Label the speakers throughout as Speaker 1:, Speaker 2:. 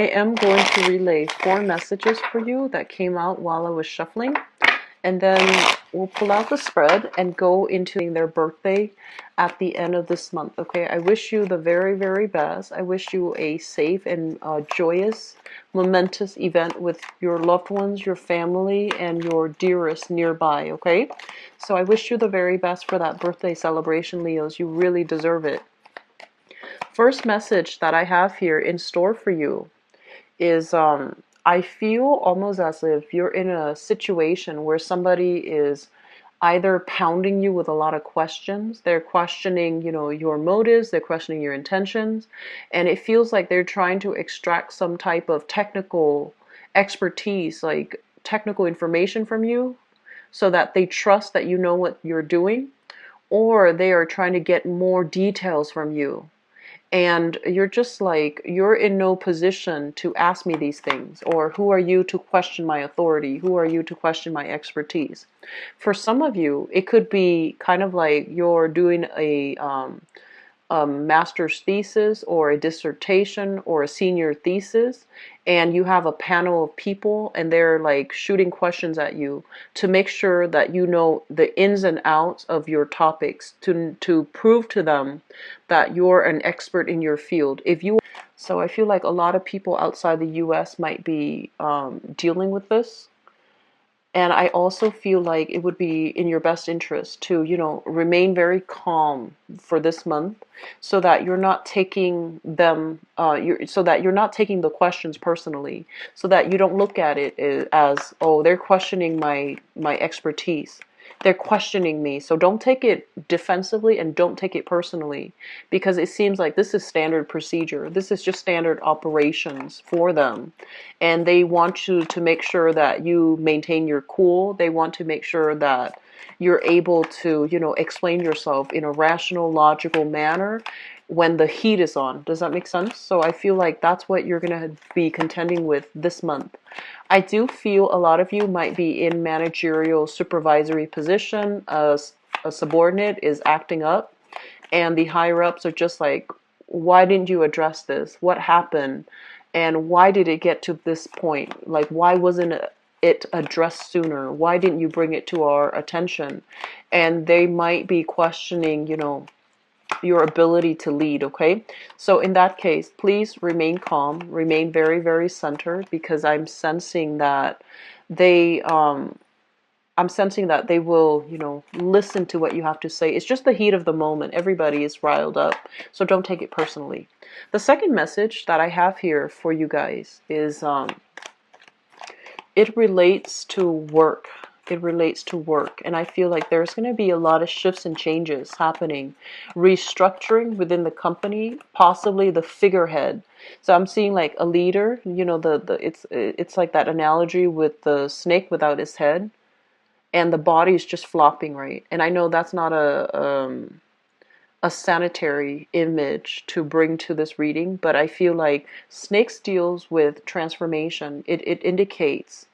Speaker 1: I am going to relay 4 messages for you that came out while I was shuffling. And then we'll pull out the spread and go into their birthday at the end of this month. Okay, I wish you the very, very best. I wish you a safe and joyous, momentous event with your loved ones, your family, and your dearest nearby. Okay, so I wish you the very best for that birthday celebration, Leos. You really deserve it. First message that I have here in store for you is I feel almost as if you're in a situation where somebody is either pounding you with a lot of questions. They're questioning, your motives, they're questioning your intentions, and it feels like they're trying to extract some type of technical expertise, like technical information from you, so that they trust that you know what you're doing, or they are trying to get more details from you. And you're just like, you're in no position to ask me these things, or who are you to question my authority? Who are you to question my expertise? For some of you, it could be kind of like you're doing a master's thesis or a dissertation or a senior thesis, and you have a panel of people and they're like shooting questions at you to make sure that you know the ins and outs of your topics, to prove to them that you're an expert in your field. So I feel like a lot of people outside the US might be dealing with this. And I also feel like it would be in your best interest to, remain very calm for this month, so that you're not taking so that you're not taking the questions personally, so that you don't look at it as, oh, they're questioning my expertise. They're questioning me. So don't take it defensively and don't take it personally, because it seems like this is standard procedure. This is just standard operations for them. And they want you to make sure that you maintain your cool. They want to make sure that you're able to, explain yourself in a rational, logical manner when the heat is on. Does that make sense? So I feel like that's what you're going to be contending with this month. I do feel a lot of you might be in managerial supervisory position. A subordinate is acting up, and the higher ups are just like, why didn't you address this? What happened? And why did it get to this point? Like, why wasn't it addressed sooner? Why didn't you bring it to our attention? And they might be questioning, your ability to lead. Okay, so in that case, please remain calm, remain very, very centered, because I'm sensing that they will, listen to what you have to say. It's just the heat of the moment. Everybody is riled up, so don't take it personally. The second message that I have here for you guys is it relates to work. It relates to work. And I feel like there's going to be a lot of shifts and changes happening, restructuring within the company, possibly the figurehead. So I'm seeing like a leader, it's like that analogy with the snake without its head, and the body is just flopping, right? And I know that's not a sanitary image to bring to this reading, but I feel like snakes deals with transformation. It indicates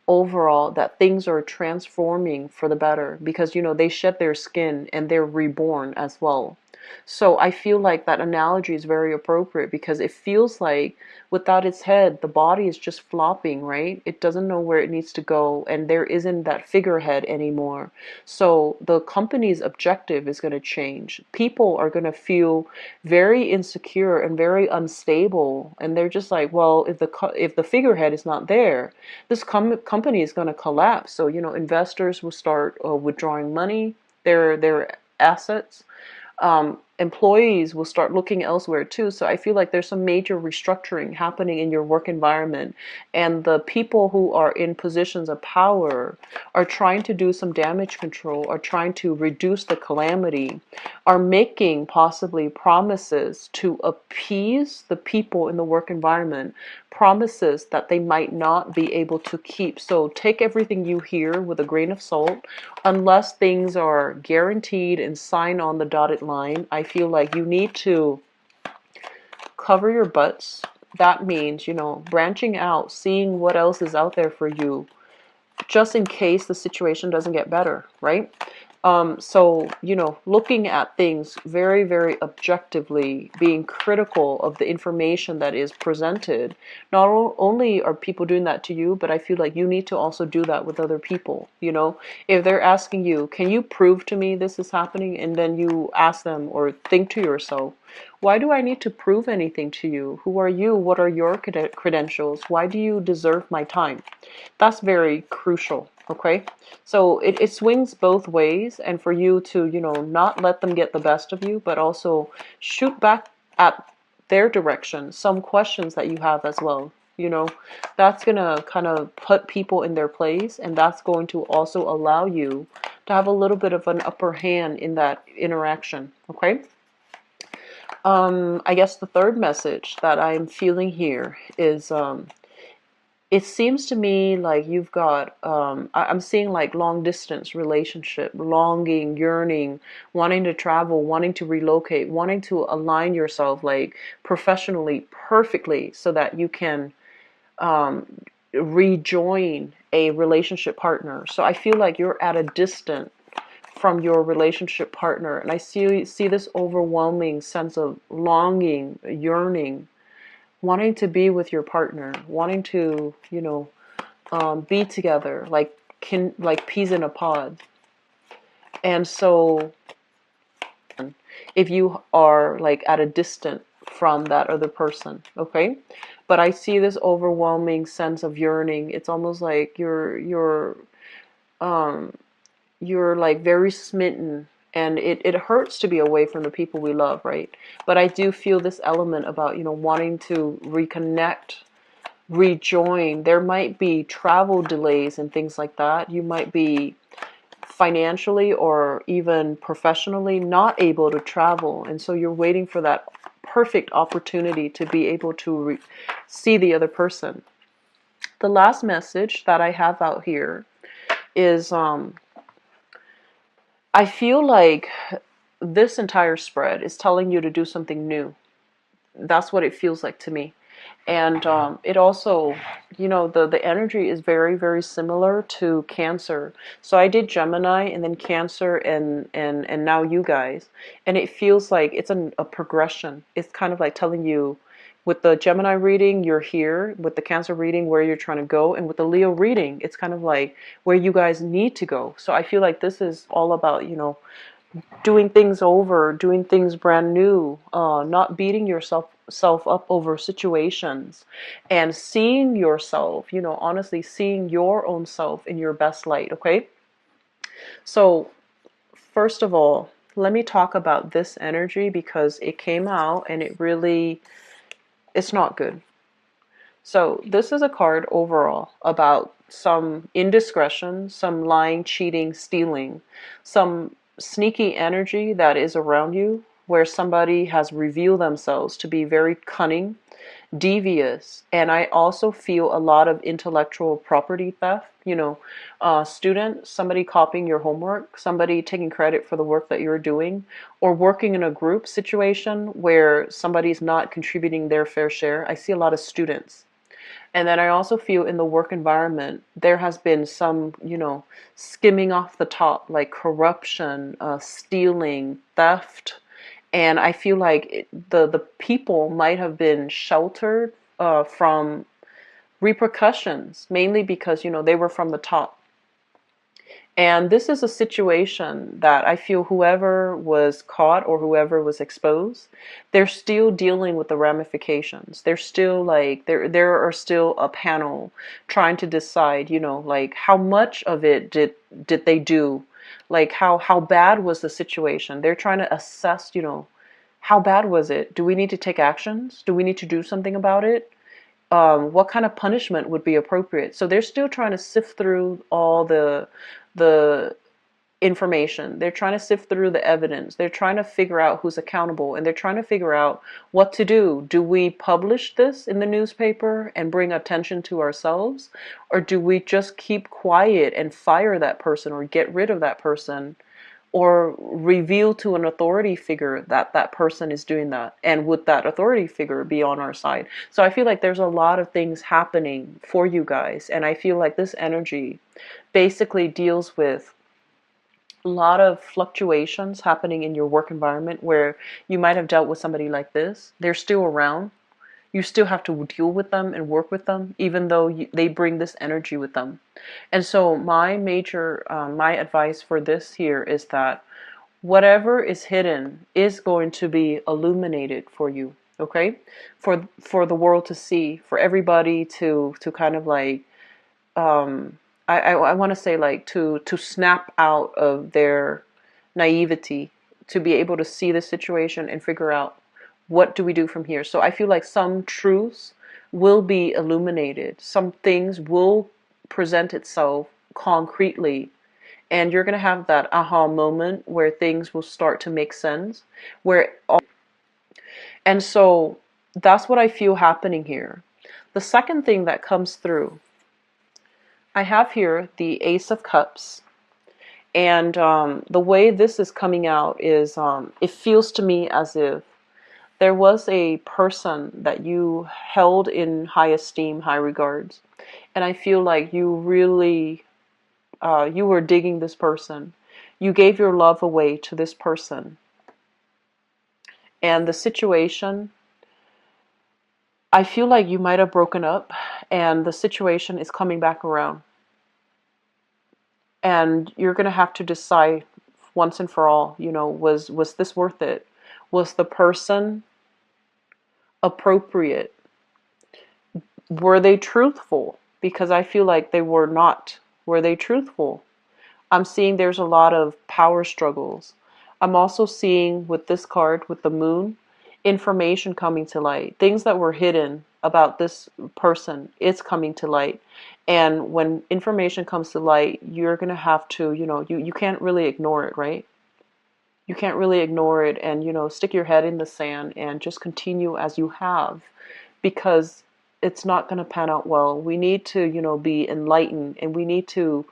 Speaker 1: overall that things are transforming for the better, because they shed their skin and they're reborn as well. So I feel like that analogy is very appropriate, because it feels like without its head, the body is just flopping, right? It doesn't know where it needs to go, and there isn't that figurehead anymore. So the company's objective is going to change. People are going to feel very insecure and very unstable, and they're just like, well, if the figurehead is not there, this company is going to collapse. So investors will start withdrawing money, their assets. Employees will start looking elsewhere too. So I feel like there's some major restructuring happening in your work environment, and the people who are in positions of power are trying to do some damage control, are trying to reduce the calamity, are making possibly promises to appease the people in the work environment, promises that they might not be able to keep. So take everything you hear with a grain of salt. Unless things are guaranteed and signed on the dotted line, I feel like you need to cover your butts. That means, branching out, seeing what else is out there for you, just in case the situation doesn't get better, right? So, looking at things very, very objectively, being critical of the information that is presented. Not only are people doing that to you, but I feel like you need to also do that with other people. If they're asking you, can you prove to me this is happening? And then you ask them or think to yourself, why do I need to prove anything to you? Who are you? What are your credentials? Why do you deserve my time? That's very crucial. Okay, so it swings both ways, and for you to not let them get the best of you, but also shoot back at their direction some questions that you have as well. That's gonna kind of put people in their place, and that's going to also allow you to have a little bit of an upper hand in that interaction. Okay. I guess the third message that I'm feeling here is it seems to me like you've got I'm seeing like long distance relationship, longing, yearning, wanting to travel, wanting to relocate, wanting to align yourself like professionally perfectly so that you can um, rejoin a relationship partner. So I feel like you're at a distance from your relationship partner, and I see this overwhelming sense of longing, yearning, wanting to be with your partner, wanting to, be together, like peas in a pod. And so, if you are like at a distance from that other person, okay? But I see this overwhelming sense of yearning. It's almost like um you're like very smitten, and it hurts to be away from the people we love, right? But I do feel this element about wanting to reconnect, rejoin. There might be travel delays and things like that. You might be financially or even professionally not able to travel, and so you're waiting for that perfect opportunity to be able to see the other person. The last message that I have out here is I feel like this entire spread is telling you to do something new. That's what it feels like to me. And it also, the energy is very, very similar to Cancer. So I did Gemini and then Cancer and now you guys. And it feels like it's a progression. It's kind of like telling you, with the Gemini reading, you're here. With the Cancer reading, where you're trying to go. And with the Leo reading, it's kind of like where you guys need to go. So I feel like this is all about, doing things over, doing things brand new, not beating yourself up over situations, and seeing yourself, honestly seeing your own self in your best light. Okay. So first of all, let me talk about this energy because it came out and it's not good. So this is a card overall about some indiscretion, some lying, cheating, stealing, some sneaky energy that is around you where somebody has revealed themselves to be very cunning, devious, and I also feel a lot of intellectual property theft. Student, somebody copying your homework, somebody taking credit for the work that you're doing, or working in a group situation where somebody's not contributing their fair share. I see a lot of students. And then I also feel in the work environment, there has been some, skimming off the top, like corruption, stealing, theft. And I feel like the people might have been sheltered from repercussions, mainly because, they were from the top. And this is a situation that I feel whoever was caught or whoever was exposed, they're still dealing with the ramifications. They're still like, there are still a panel trying to decide, like how much of it did they do? Like how bad was the situation? They're trying to assess, how bad was it? Do we need to take actions? Do we need to do something about it? What kind of punishment would be appropriate? So they're still trying to sift through all the information. They're trying to sift through the evidence. They're trying to figure out who's accountable, and they're trying to figure out what to do. Do we publish this in the newspaper and bring attention to ourselves, or do we just keep quiet and fire that person or get rid of that person, or reveal to an authority figure that that person is doing that, and would that authority figure be on our side? So I feel like there's a lot of things happening for you guys, and I feel like this energy basically deals with a lot of fluctuations happening in your work environment where you might have dealt with somebody like this. They're still around. You still have to deal with them and work with them, even though they bring this energy with them. And so my advice for this here is that whatever is hidden is going to be illuminated for you, okay? For the world to see, for everybody to kind of like, I want to say like to snap out of their naivety, to be able to see the situation and figure out what do we do from here. So I feel like some truths will be illuminated, some things will present itself concretely, and you're going to have that aha moment where things will start to make sense, where and so that's what I feel happening here. The second thing that comes through, I have here the Ace of Cups. And the way this is coming out is it feels to me as if there was a person that you held in high esteem, high regards. And I feel like you really, you were digging this person. You gave your love away to this person. And the situation, I feel like you might have broken up and the situation is coming back around. And you're going to have to decide once and for all, was this worth it? Was the person appropriate? Were they truthful? Because I feel like they were not. Were they truthful? I'm seeing there's a lot of power struggles. I'm also seeing with this card, with the moon, information coming to light. Things that were hidden about this person, it's coming to light. And when information comes to light, you're going to have to, you can't really ignore it, right? You can't really ignore it and, stick your head in the sand and just continue as you have, because it's not going to pan out well. We need to, be enlightened, and we need to,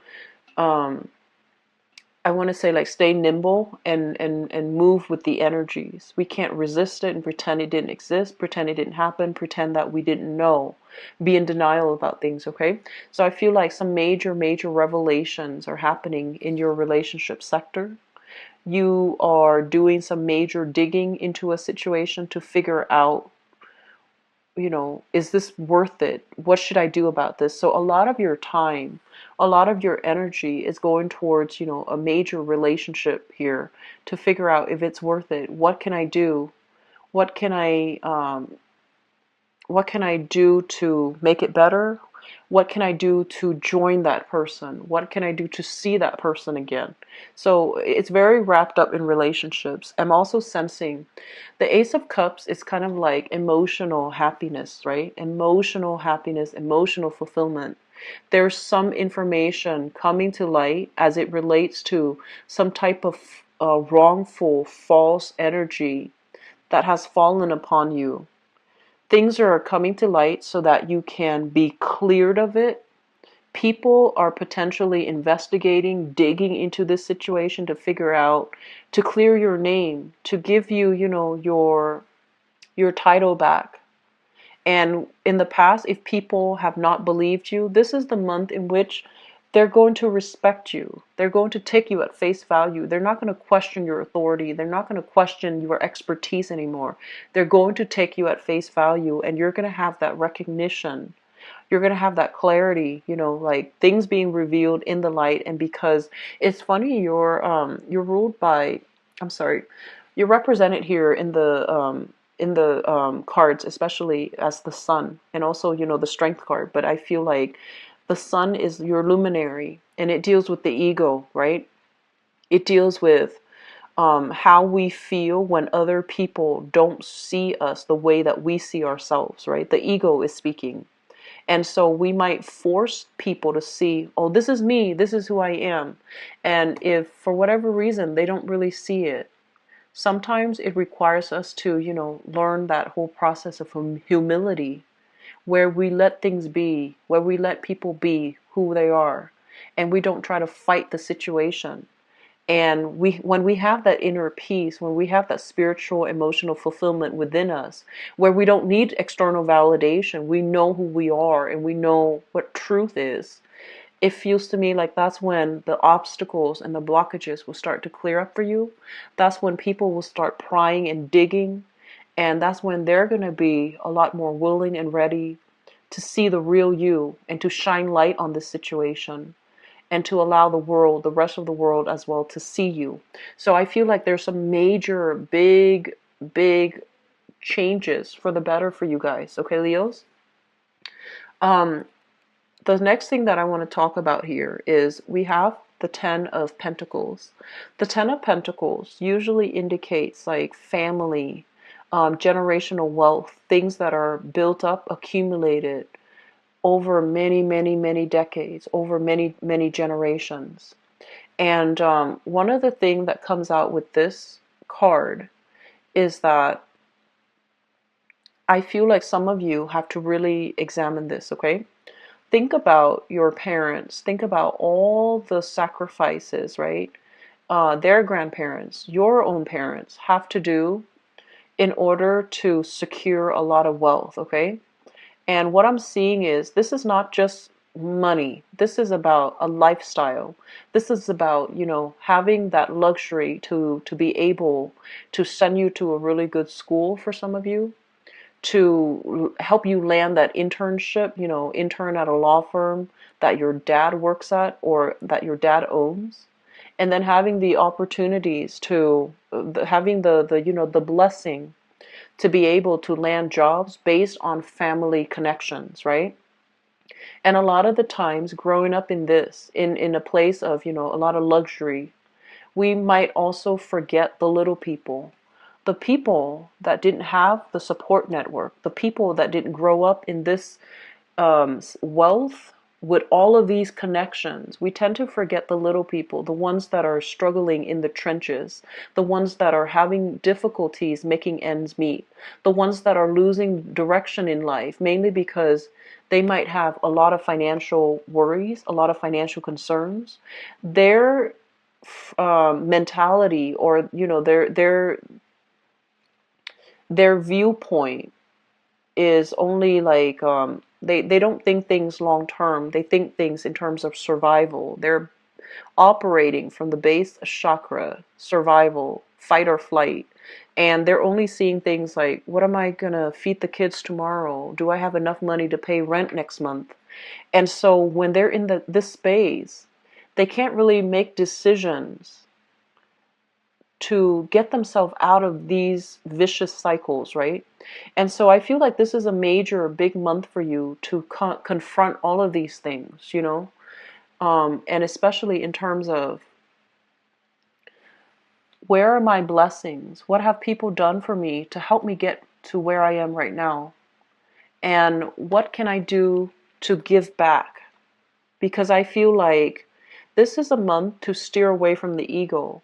Speaker 1: I want to say, like, stay nimble and move with the energies. We can't resist it and pretend it didn't exist, pretend it didn't happen, pretend that we didn't know, be in denial about things, okay? So I feel like some major revelations are happening in your relationship sector. You are doing some major digging into a situation to figure out, is this worth it? What should I do about this? So a lot of your time, a lot of your energy is going towards, a major relationship here to figure out if it's worth it. What can I do? What can I, what can I do to make it better? What can I do to join that person? What can I do to see that person again? So it's very wrapped up in relationships. I'm also sensing the Ace of Cups is kind of like emotional happiness, right? Emotional happiness, emotional fulfillment. There's some information coming to light as it relates to some type of wrongful, false energy that has fallen upon you. Things are coming to light so that you can be cleared of it. People are potentially investigating, digging into this situation to figure out, to clear your name, to give you, your title back. And in the past, if people have not believed you, this is the month in which they're going to respect you. They're going to take you at face value. They're not going to question your authority. They're not going to question your expertise anymore. They're going to take you at face value, and you're going to have that recognition. You're going to have that clarity, like things being revealed in the light. And because it's funny, you're ruled by, I'm sorry, you're represented here in the cards, especially as the sun, and also, the strength card. But I feel like the sun is your luminary, and it deals with the ego, right? It deals with how we feel when other people don't see us the way that we see ourselves, right? The ego is speaking. And so we might force people to see, oh, this is me, this is who I am. And if for whatever reason they don't really see it, sometimes it requires us to, learn that whole process of humility, where we let things be, where we let people be who they are, and we don't try to fight the situation. And when we have that inner peace, when we have that spiritual, emotional fulfillment within us, where we don't need external validation, we know who we are and we know what truth is. it feels to me like that's when the obstacles and the blockages will start to clear up for you. That's when people will start prying and digging. And that's when they're going to be a lot more willing and ready to see the real you and to shine light on this situation and to allow the world, the rest of the world as well, to see you. So I feel like there's some major, big changes for the better for you guys. Okay, Leos? Um, the next thing that I want to talk about here is we have the Ten of Pentacles. The Ten of Pentacles usually indicates like family, generational wealth, things that are built up, accumulated over many decades, over many generations. And one of the things that comes out with this card is that I feel like some of you have to really examine this, okay? Think about your parents. Think about all the sacrifices, right? Their grandparents, your own parents have to do in order to secure a lot of wealth, okay? And what I'm seeing is this is not just money. This is about a lifestyle. This is about, having that luxury to be able to send you to a really good school for some of you, to help you land that internship, intern at a law firm that your dad works at or that your dad owns. And then having the opportunities to, having the blessing to be able to land jobs based on family connections, right? And a lot of the times growing up in this, in a place of, a lot of luxury, we might also forget the little people, the people that didn't have the support network, the people that didn't grow up in this wealth with all of these connections. We tend to forget the little people, the ones that are struggling in the trenches, the ones that are having difficulties making ends meet, the ones that are losing direction in life, mainly because they might have a lot of financial worries, a lot of financial concerns. Their mentality, or their viewpoint is only like they don't think things long term. They think things in terms of survival. They're operating from the base chakra, survival, fight or flight. And they're only seeing things like, what am I gonna feed the kids tomorrow? Do I have enough money to pay rent next month? And so when they're in this space, they can't really make decisions to get themselves out of these vicious cycles, right? And so I feel like this is a major, big month for you to confront all of these things, and especially in terms of, where are my blessings? What have people done for me to help me get to where I am right now? And what can I do to give back? Because I feel like this is a month to steer away from the ego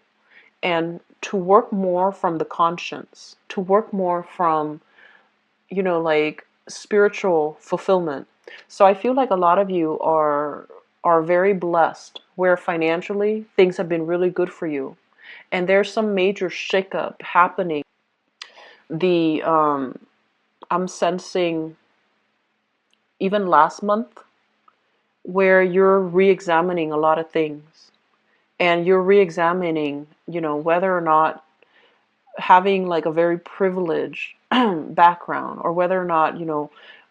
Speaker 1: and to work more from the conscience, to work more from, like spiritual fulfillment. So I feel like a lot of you are very blessed where financially things have been really good for you. And there's some major shakeup happening. The I'm sensing even last month where you're re-examining a lot of things, and you're re-examining, whether or not having like a very privileged background, or whether or not,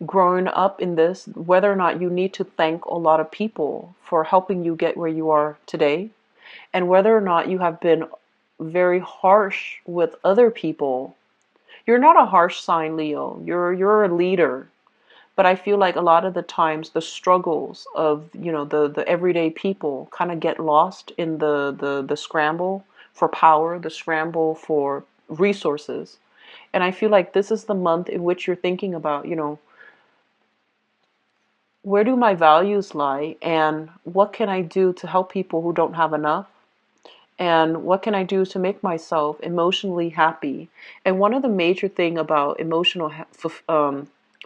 Speaker 1: growing up in this, whether or not you need to thank a lot of people for helping you get where you are today, and whether or not you have been very harsh with other people. You're not a harsh sign, Leo. You're a leader. But I feel like a lot of the times the struggles of, the everyday people kind of get lost in the scramble for power, the scramble for resources. And I feel like this is the month in which you're thinking about, where do my values lie, and what can I do to help people who don't have enough? And what can I do to make myself emotionally happy? And one of the major thing about emotional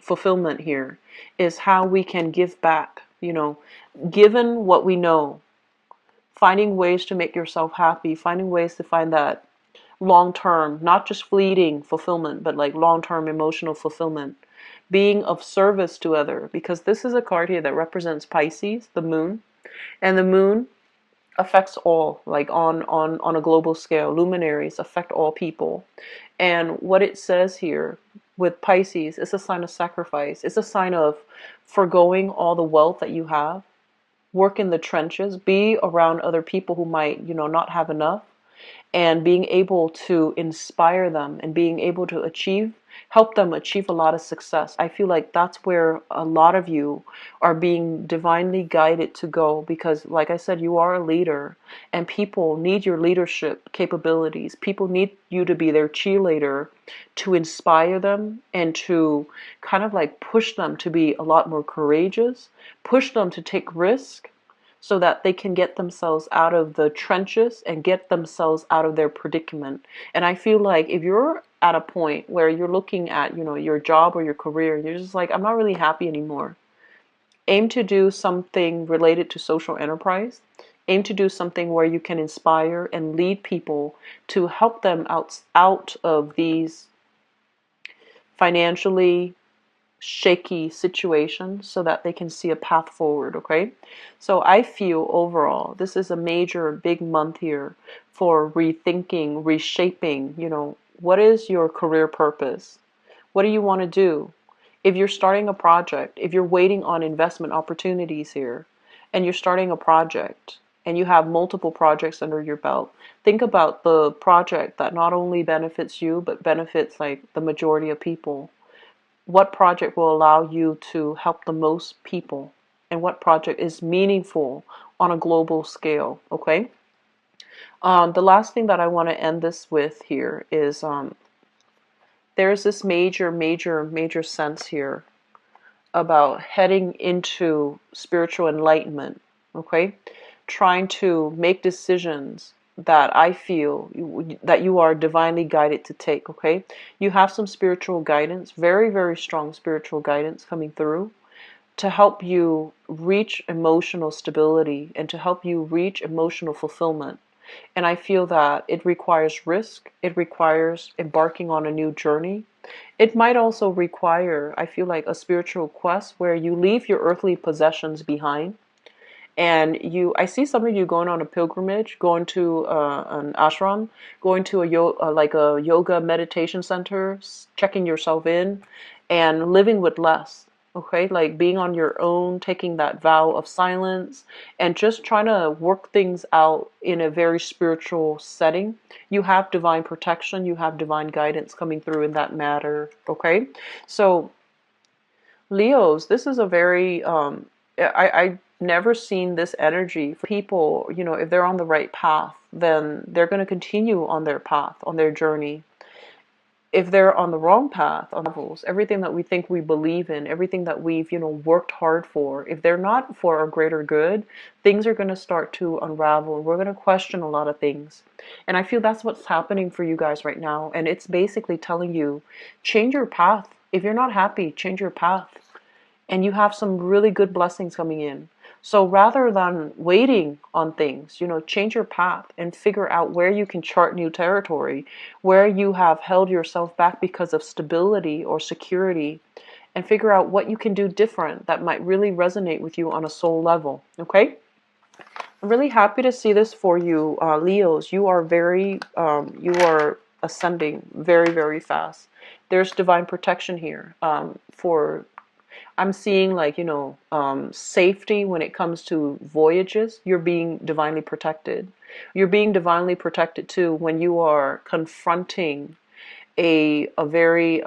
Speaker 1: fulfillment here is how we can give back, given what we know, finding ways to make yourself happy, finding ways to find that long term, not just fleeting fulfillment, but like long term emotional fulfillment, being of service to other, because this is a card here that represents Pisces, the moon. And the moon affects all, like on a global scale. Luminaries affect all people. And what it says here with Pisces is a sign of sacrifice. It's a sign of foregoing all the wealth that you have, work in the trenches, be around other people who might, not have enough, and being able to inspire them and being able to help them achieve a lot of success. I feel like that's where a lot of you are being divinely guided to go, because like I said, you are a leader and people need your leadership capabilities. People need you to be their cheerleader, to inspire them and to kind of like push them to be a lot more courageous, push them to take risk, so that they can get themselves out of the trenches and get themselves out of their predicament. And I feel like if you're at a point where you're looking at, your job or your career, you're just like, I'm not really happy anymore. Aim to do something related to social enterprise. Aim to do something where you can inspire and lead people to help them out of these financially shaky situation, so that they can see a path forward. Okay, so I feel overall this is a major big month here for rethinking, reshaping. What is your career purpose? What do you want to do? If you're starting a project, if you're waiting on investment opportunities here and you're starting a project and you have multiple projects under your belt, think about the project that not only benefits you but benefits like the majority of people. What project will allow you to help the most people, and what project is meaningful on a global scale. Okay, the last thing that I want to end this with here is there's this major sense here about heading into spiritual enlightenment. Okay, trying to make decisions that I feel that you are divinely guided to take. Okay, you have some spiritual guidance, very strong spiritual guidance coming through to help you reach emotional stability and to help you reach emotional fulfillment. And I feel that it requires risk, it requires embarking on a new journey. It might also require, I feel like, a spiritual quest where you leave your earthly possessions behind. And I see some of you going on a pilgrimage, going to an ashram, going to like a yoga meditation center, checking yourself in, and living with less. Okay, like being on your own, taking that vow of silence, and just trying to work things out in a very spiritual setting. You have divine protection, you have divine guidance coming through in that matter. Okay, so Leos, this is a very I never seen this energy for people. If they're on the right path, then they're going to continue on their path, on their journey. If they're on the wrong path, on levels, everything that we think we believe in, everything that we've worked hard for, if they're not for our greater good, things are going to start to unravel. We're going to question a lot of things. And I feel that's what's happening for you guys right now. And it's basically telling you, change your path. If you're not happy, change your path. And you have some really good blessings coming in. So rather than waiting on things, change your path and figure out where you can chart new territory, where you have held yourself back because of stability or security, and figure out what you can do different that might really resonate with you on a soul level. Okay? I'm really happy to see this for you, Leos. You are you are ascending very fast. There's divine protection here for I'm seeing like, safety when it comes to voyages. You're being divinely protected. You're being divinely protected too when you are confronting a very,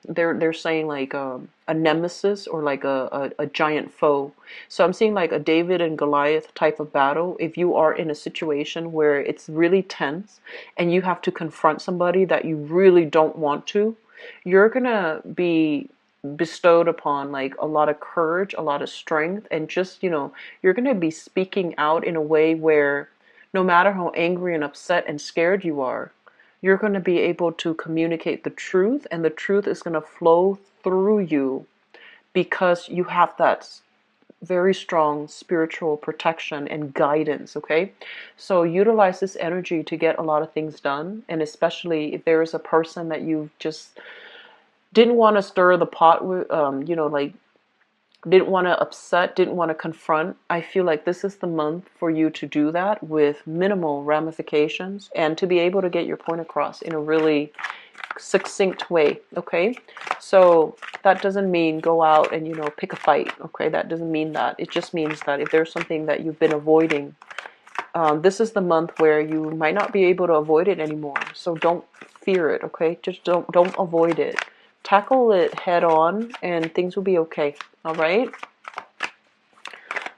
Speaker 1: they're saying like a nemesis or like a giant foe. So I'm seeing like a David and Goliath type of battle. If you are in a situation where it's really tense and you have to confront somebody that you really don't want to, you're gonna be bestowed upon like a lot of courage, a lot of strength, and just, you're going to be speaking out in a way where no matter how angry and upset and scared you are, you're going to be able to communicate the truth, and the truth is going to flow through you because you have that very strong spiritual protection and guidance. Okay, so utilize this energy to get a lot of things done, and especially if there is a person that you've just didn't want to stir the pot with, like didn't want to upset, didn't want to confront. I feel like this is the month for you to do that with minimal ramifications and to be able to get your point across in a really succinct way. Okay, so that doesn't mean go out and pick a fight. Okay, that doesn't mean that. It just means that if there's something that you've been avoiding, this is the month where you might not be able to avoid it anymore. So don't fear it. Okay, just don't avoid it. Tackle it head on and things will be okay. All right,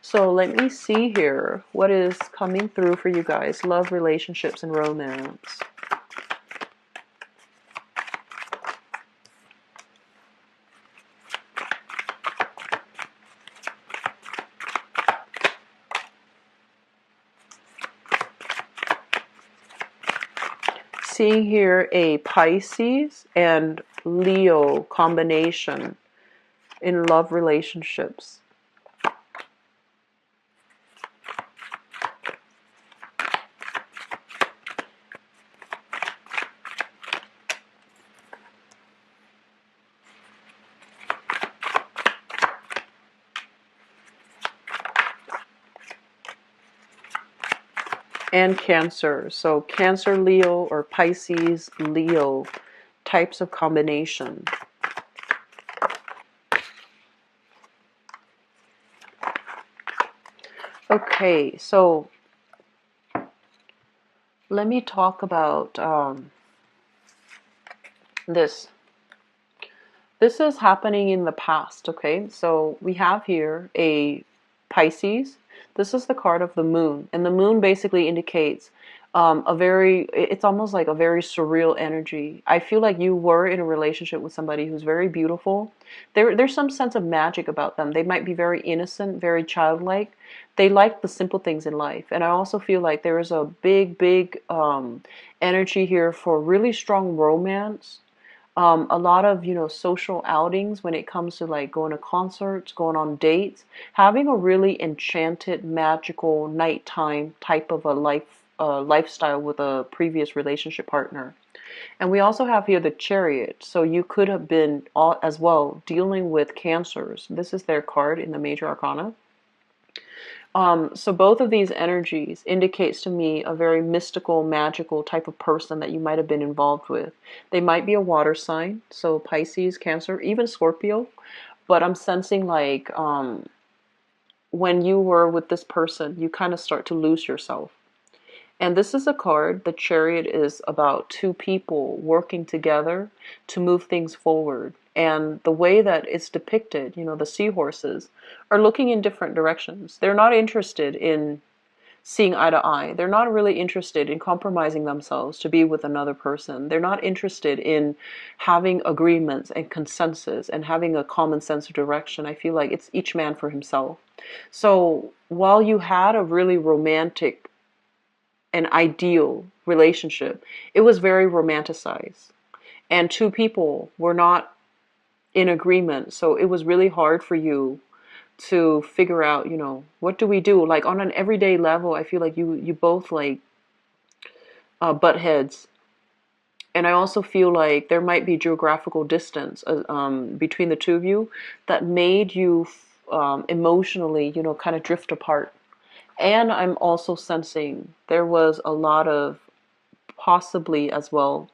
Speaker 1: so let me see here what is coming through for you guys. Love, relationships, and romance. Seeing here a Pisces and Leo combination in love relationships. And Cancer. So Cancer, Leo, or Pisces, Leo types of combination. Okay, so let me talk about this. This is happening in the past, okay? So we have here a Pisces. This is the card of the moon. And the moon basically indicates it's almost like a very surreal energy. I feel like you were in a relationship with somebody who's very beautiful. There's some sense of magic about them. They might be very innocent, very childlike. They like the simple things in life. And I also feel like there is a big energy here for really strong romance. A lot of social outings when it comes to like going to concerts, going on dates, having a really enchanted, magical nighttime type of a lifestyle with a previous relationship partner. And we also have here the Chariot, so you could have been as well dealing with cancers. This is their card in the major arcana. So both of these energies indicates to me a very mystical, magical type of person that you might have been involved with. They might be a water sign, so Pisces, Cancer, even Scorpio. But I'm sensing like when you were with this person, you kind of start to lose yourself. And this is a card, the Chariot is about two people working together to move things forward. And the way that it's depicted, the seahorses are looking in different directions. They're not interested in seeing eye to eye. They're not really interested in compromising themselves to be with another person. They're not interested in having agreements and consensus and having a common sense of direction. I feel like it's each man for himself. So while you had a really romantic an ideal relationship, it was very romanticized. And two people were not in agreement. So it was really hard for you to figure out, what do we do? Like on an everyday level, I feel like you both like butt heads. And I also feel like there might be geographical distance between the two of you that made you emotionally, kind of drift apart. And I'm also sensing there was a lot of possibly as well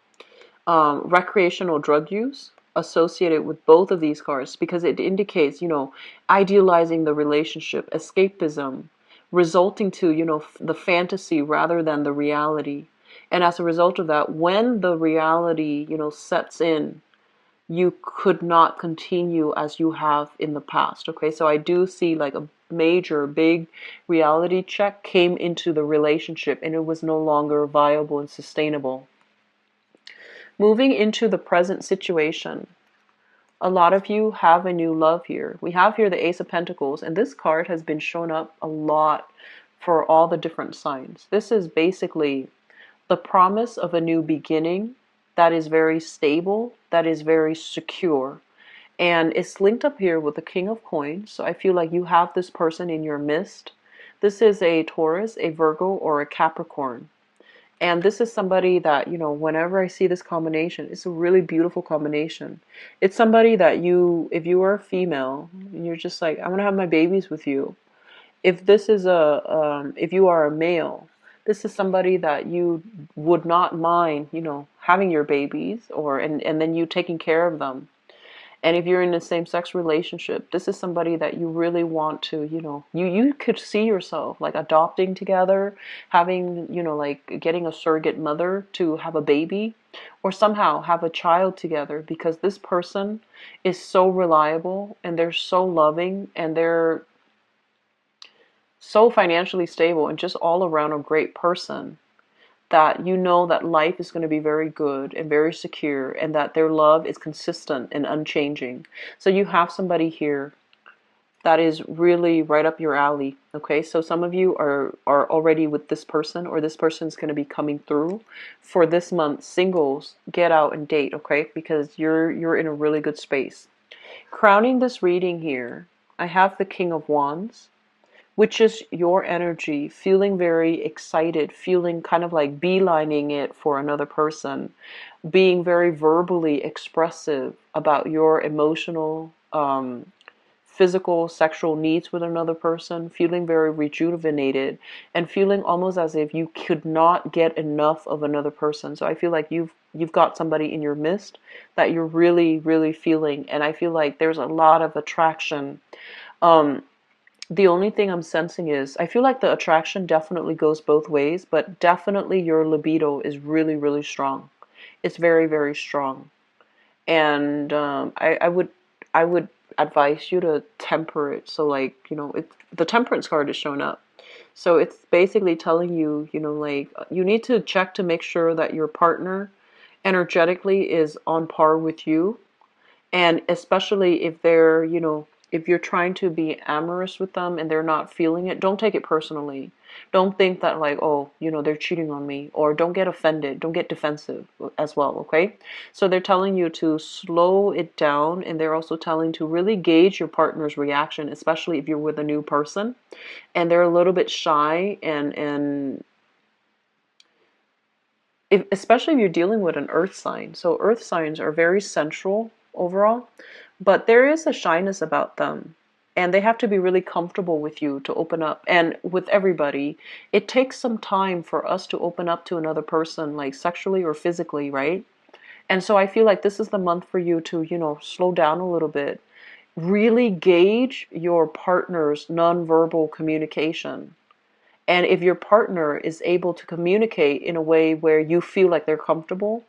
Speaker 1: recreational drug use associated with both of these cards because it indicates, idealizing the relationship, escapism, resulting to, the fantasy rather than the reality. And as a result of that, when the reality, sets in, you could not continue as you have in the past. Okay, so I do see like a major big reality check came into the relationship and it was no longer viable and sustainable. Moving into the present situation, a lot of you have a new love here. We have here the Ace of Pentacles, and this card has been shown up a lot for all the different signs. This is basically the promise of a new beginning that is very stable, that is very secure. And it's linked up here with the King of Coins. So I feel like you have this person in your midst. This is a Taurus, a Virgo, or a Capricorn. And this is somebody that, whenever I see this combination, it's a really beautiful combination. It's somebody that if you are a female, and you're just like, I want to have my babies with you. If you are a male, this is somebody that you would not mind, having your babies, and then you taking care of them. And if you're in a same-sex relationship, this is somebody that you really want to, you could see yourself like adopting together, having, like getting a surrogate mother to have a baby, or somehow have a child together, because this person is so reliable and they're so loving and they're so financially stable and just all around a great person, that you know that life is going to be very good and very secure, and that their love is consistent and unchanging. So you have somebody here that is really right up your alley. Okay, so some of you are already with this person, or this person's going to be coming through. For this month, singles, get out and date, okay, because you're in a really good space. Crowning this reading here, I have the King of Wands, which is your energy, feeling very excited, feeling kind of like beelining it for another person, being very verbally expressive about your emotional, physical, sexual needs with another person, feeling very rejuvenated, and feeling almost as if you could not get enough of another person. So I feel like you've got somebody in your midst that you're really, really feeling, and I feel like there's a lot of attraction. The only thing I'm sensing is, I feel like the attraction definitely goes both ways, but definitely your libido is really, really strong. It's very, very strong. And I would advise you to temper it. So like, the temperance card is showing up. So it's basically telling you, like, you need to check to make sure that your partner energetically is on par with you, and especially if they're, if you're trying to be amorous with them and they're not feeling it, don't take it personally. Don't think that like, oh, they're cheating on me, or don't get offended, don't get defensive as well, okay? So they're telling you to slow it down, and they're also telling to really gauge your partner's reaction, especially if you're with a new person and they're a little bit shy, and especially if you're dealing with an earth sign. So earth signs are very central overall, but there is a shyness about them. And they have to be really comfortable with you to open up. And with everybody, it takes some time for us to open up to another person, like sexually or physically, right? And so I feel like this is the month for you to, slow down a little bit. Really gauge your partner's nonverbal communication. And if your partner is able to communicate in a way where you feel like they're comfortable,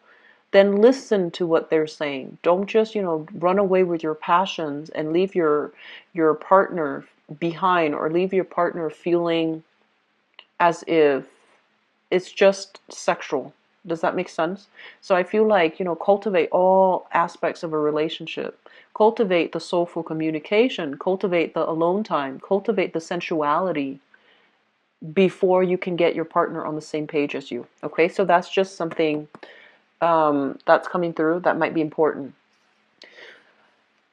Speaker 1: then listen to what they're saying. Don't just, run away with your passions and leave your partner behind, or leave your partner feeling as if it's just sexual. Does that make sense? So I feel like, cultivate all aspects of a relationship. Cultivate the soulful communication, cultivate the alone time, cultivate the sensuality before you can get your partner on the same page as you. Okay, so that's just something that's coming through that might be important.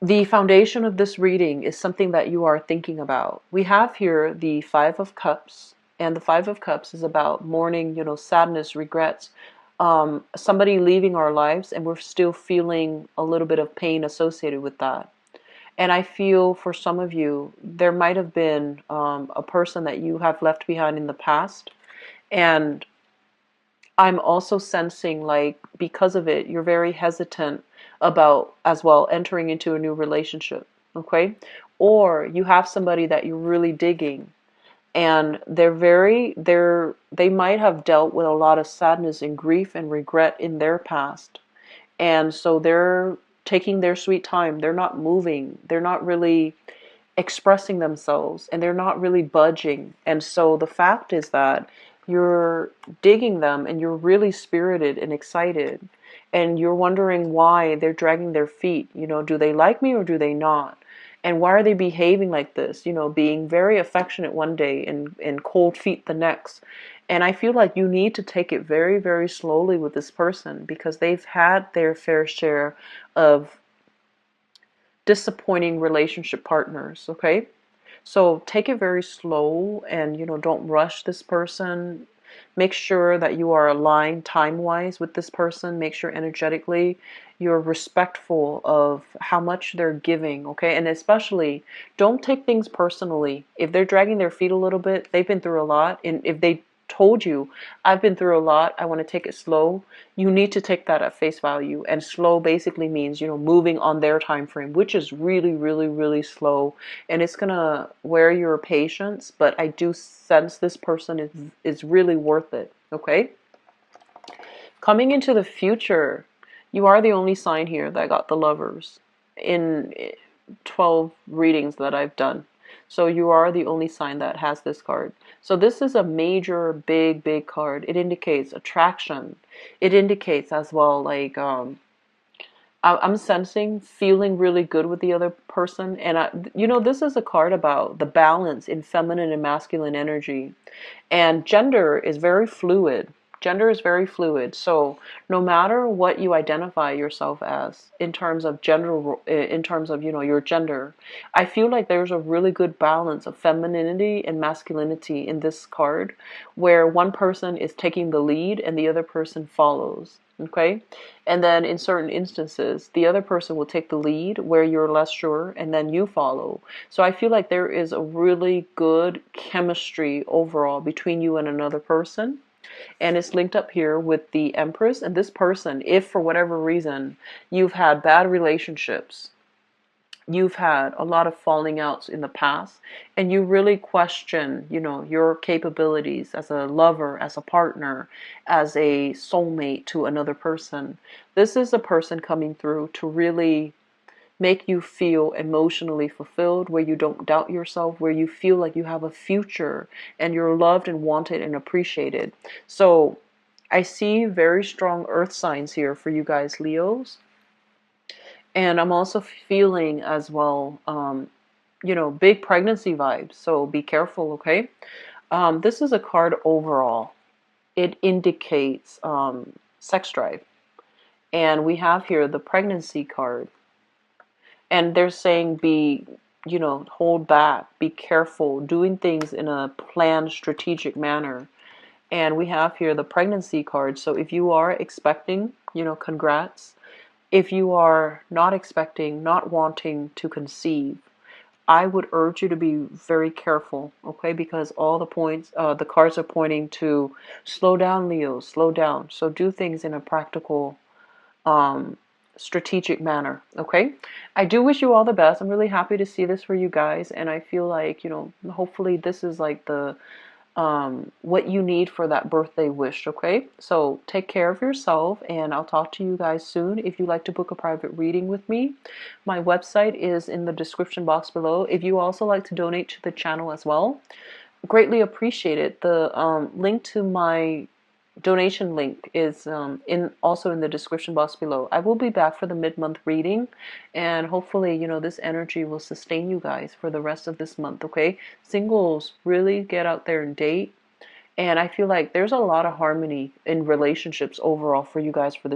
Speaker 1: The foundation of this reading is something that you are thinking about. We have here the Five of Cups, and the Five of Cups is about mourning, sadness, regrets, somebody leaving our lives, and we're still feeling a little bit of pain associated with that. And I feel for some of you, there might have been a person that you have left behind in the past. And I'm also sensing like, because of it, you're very hesitant about as well entering into a new relationship. Okay? Or you have somebody that you're really digging, and they might have dealt with a lot of sadness and grief and regret in their past. And so they're taking their sweet time. They're not moving. They're not really expressing themselves, and they're not really budging. And so the fact is that you're digging them, and you're really spirited and excited, and you're wondering why they're dragging their feet. Do they like me or do they not? And why are they behaving like this? Being very affectionate one day and cold feet the next. And I feel like you need to take it very, very slowly with this person, because they've had their fair share of disappointing relationship partners, okay? So take it very slow, and don't rush this person. Make sure that you are aligned time-wise with this person. Make sure energetically you're respectful of how much they're giving, okay? And especially, don't take things personally. If they're dragging their feet a little bit, they've been through a lot. And if they told you, I've been through a lot, I want to take it slow, you need to take that at face value. And slow basically means, moving on their time frame, which is really, really, really slow. And it's gonna wear your patience, but I do sense this person is really worth it, okay? Coming into the future, you are the only sign here that got the Lovers in 12 readings that I've done. So you are the only sign that has this card. So this is a major, big, big card. It indicates attraction. It indicates as well, like, I'm sensing feeling really good with the other person. And, this is a card about the balance in feminine and masculine energy. And gender is very fluid. Gender is very fluid. So no matter what you identify yourself as in terms of your gender, I feel like there's a really good balance of femininity and masculinity in this card, where one person is taking the lead and the other person follows. Okay? And then in certain instances, the other person will take the lead where you're less sure, and then you follow. So I feel like there is a really good chemistry overall between you and another person. And it's linked up here with the Empress. And this person, if for whatever reason you've had bad relationships, you've had a lot of falling outs in the past, and you really question, your capabilities as a lover, as a partner, as a soulmate to another person, this is a person coming through to really make you feel emotionally fulfilled, where you don't doubt yourself, where you feel like you have a future and you're loved and wanted and appreciated. So I see very strong earth signs here for you guys, Leos. And I'm also feeling as well, big pregnancy vibes. So be careful, okay? This is a card overall. It indicates sex drive. And we have here the pregnancy card. And they're saying hold back, be careful, doing things in a planned, strategic manner. And we have here the pregnancy card. So if you are expecting, congrats. If you are not expecting, not wanting to conceive, I would urge you to be very careful, okay? Because all the cards are pointing to slow down, Leo, slow down. So do things in a practical, strategic manner, okay? I do wish you all the best. I'm really happy to see this for you guys, and I feel like, hopefully this is like the what you need for that birthday wish, okay? So take care of yourself, and I'll talk to you guys soon. If you'd like to book a private reading with me, my website is in the description box below. If you also like to donate to the channel as well, greatly appreciate it. The link to my donation link is also in the description box below. I will be back for the mid-month reading, and hopefully, this energy will sustain you guys for the rest of this month, okay? Singles, really get out there and date. And I feel like there's a lot of harmony in relationships overall for you guys for this